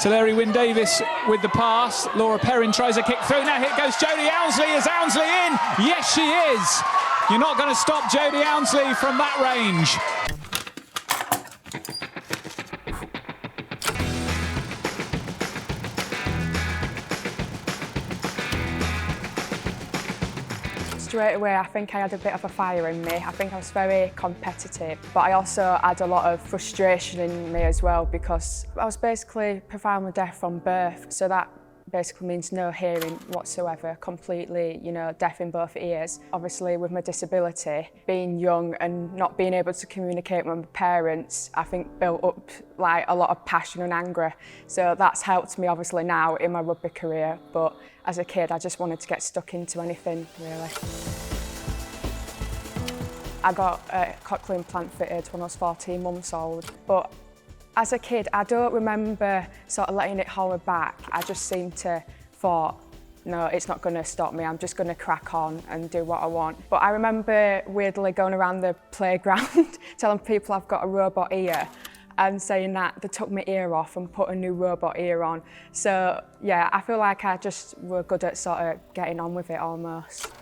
Tulare Wynne-Davis with the pass. Laura Perrin tries a kick through. Now here goes Jodie Ounsley. Is Ounsley in? Yes, she is. You're not going to stop Jodie Ounsley from that range. Straight away, I think I had a bit of a fire in me. I think I was very competitive, but I also had a lot of frustration in me as well because I was basically profoundly deaf from birth. So that basically means no hearing whatsoever, completely, deaf in both ears. Obviously, with my disability, being young and not being able to communicate with my parents, I think built up like a lot of passion and anger. So that's helped me obviously now in my rugby career, but as a kid, I just wanted to get stuck into anything, really. I got a cochlear implant fitted when I was 14 months old, but as a kid, I don't remember sort of letting it hold me back. I just seemed to thought, no, it's not going to stop me. I'm just going to crack on and do what I want. But I remember weirdly going around the playground telling people I've got a robot ear and saying that they took my ear off and put a new robot ear on. So yeah, I feel like I just were good at sort of getting on with it almost.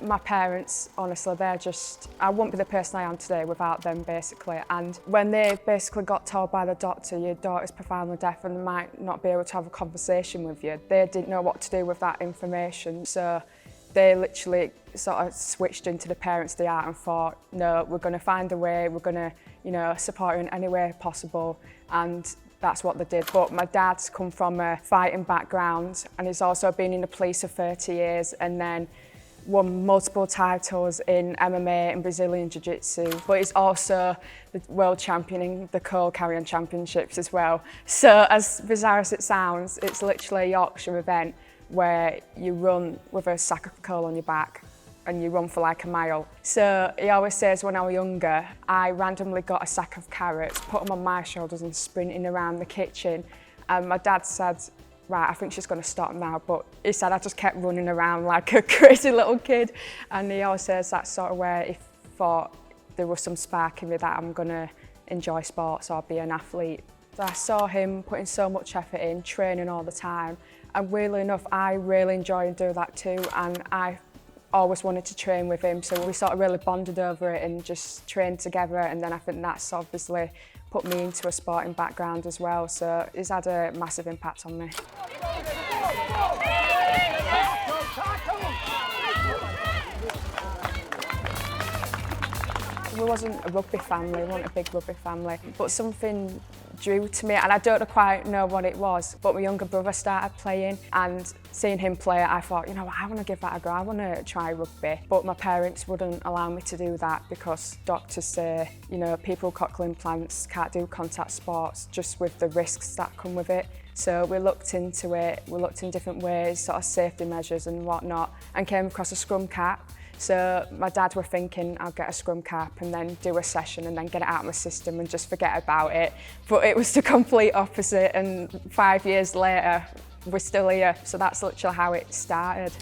My parents, honestly, I wouldn't be the person I am today without them, basically. And when they basically got told by the doctor, your daughter's profoundly deaf and they might not be able to have a conversation with you, they didn't know what to do with that information. So they literally sort of switched into the parents they are and thought, no, we're going to find a way, we're going to, support her in any way possible. And that's what they did. But my dad's come from a fighting background and he's also been in the police for 30 years and then won multiple titles in MMA and Brazilian Jiu-Jitsu, but he's also the world champion in the curl carry-on championships as well. So as bizarre as it sounds, it's literally a Yorkshire event where you run with a sack of curl on your back and you run for like a mile. So he always says when I was younger, I randomly got a sack of carrots, put them on my shoulders and sprinting around the kitchen. And my dad said, right, I think she's going to stop now, but he said I just kept running around like a crazy little kid. And he always says that's sort of where he thought there was some spark in me that I'm going to enjoy sports or be an athlete. So I saw him putting so much effort in, training all the time, and weirdly enough, I really enjoy and do that too, and I always wanted to train with him, so we sort of really bonded over it and just trained together, and then I think that's obviously put me into a sporting background as well, so it's had a massive impact on me. We wasn't a rugby family, we weren't a big rugby family, but something drew to me, and I don't quite know what it was, but my younger brother started playing, and seeing him play, I thought, I want to give that a go, I want to try rugby. But my parents wouldn't allow me to do that because doctors say, people with cochlear implants can't do contact sports just with the risks that come with it. So we looked into it, we looked in different ways, sort of safety measures and whatnot, and came across a scrum cap. So my dad were thinking I'll get a scrum cap and then do a session and then get it out of my system and just forget about it. But it was the complete opposite, and 5 years later, we're still here. So that's literally how it started.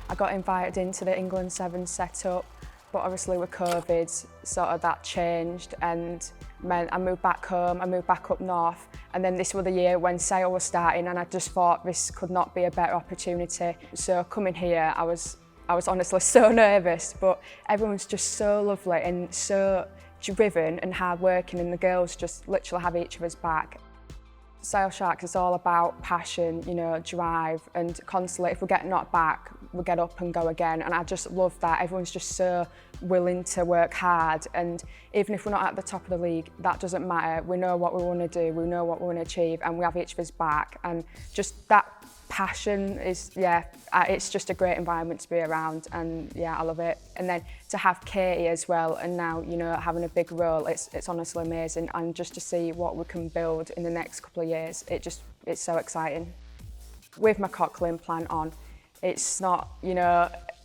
I got invited into the England 7 setup, but obviously with COVID, sort of that changed and meant I moved back home, I moved back up north, and then this was the year when sale was starting and I just thought this could not be a better opportunity. So coming here, I was honestly so nervous, but everyone's just so lovely and so driven and hardworking, and the girls just literally have each other's back. Sale Sharks is all about passion, drive, and constantly if we get knocked back, we get up and go again, and I just love that. Everyone's just so willing to work hard, and even if we're not at the top of the league, that doesn't matter. We know what we want to do, we know what we want to achieve, and we have each other's back, and just that passion is, it's just a great environment to be around, and I love it. And then to have Katie as well, and now, having a big role, it's honestly amazing, and just to see what we can build in the next couple of years, it's so exciting. With my cochlear implant on, it's not,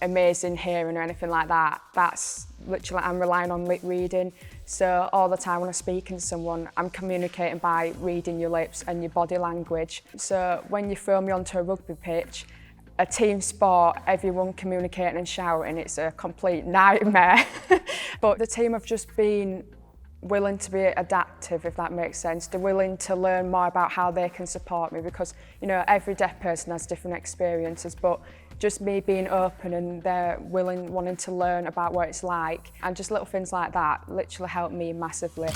amazing hearing or anything like that. That's literally, I'm relying on lip reading. So all the time when I'm speaking to someone, I'm communicating by reading your lips and your body language. So when you throw me onto a rugby pitch, a team sport, everyone communicating and shouting, it's a complete nightmare. But the team have just been willing to be adaptive, if that makes sense. They're willing to learn more about how they can support me because, you know, every deaf person has different experiences, but just me being open and they're wanting to learn about what it's like, and just little things like that literally help me massively.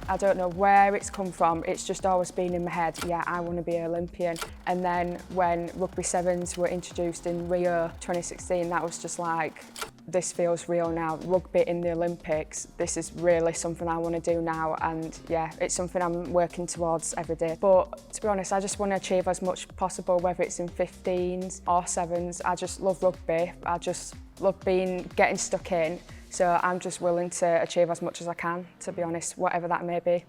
I don't know where it's come from, it's just always been in my head, yeah, I want to be an Olympian. And then when Rugby Sevens were introduced in Rio 2016, that was just like, this feels real now. Rugby in the Olympics, this is really something I want to do now, and yeah, it's something I'm working towards every day. But to be honest, I just want to achieve as much possible, whether it's in 15s or 7s. I just love rugby, I just love getting stuck in. So I'm just willing to achieve as much as I can, to be honest, whatever that may be.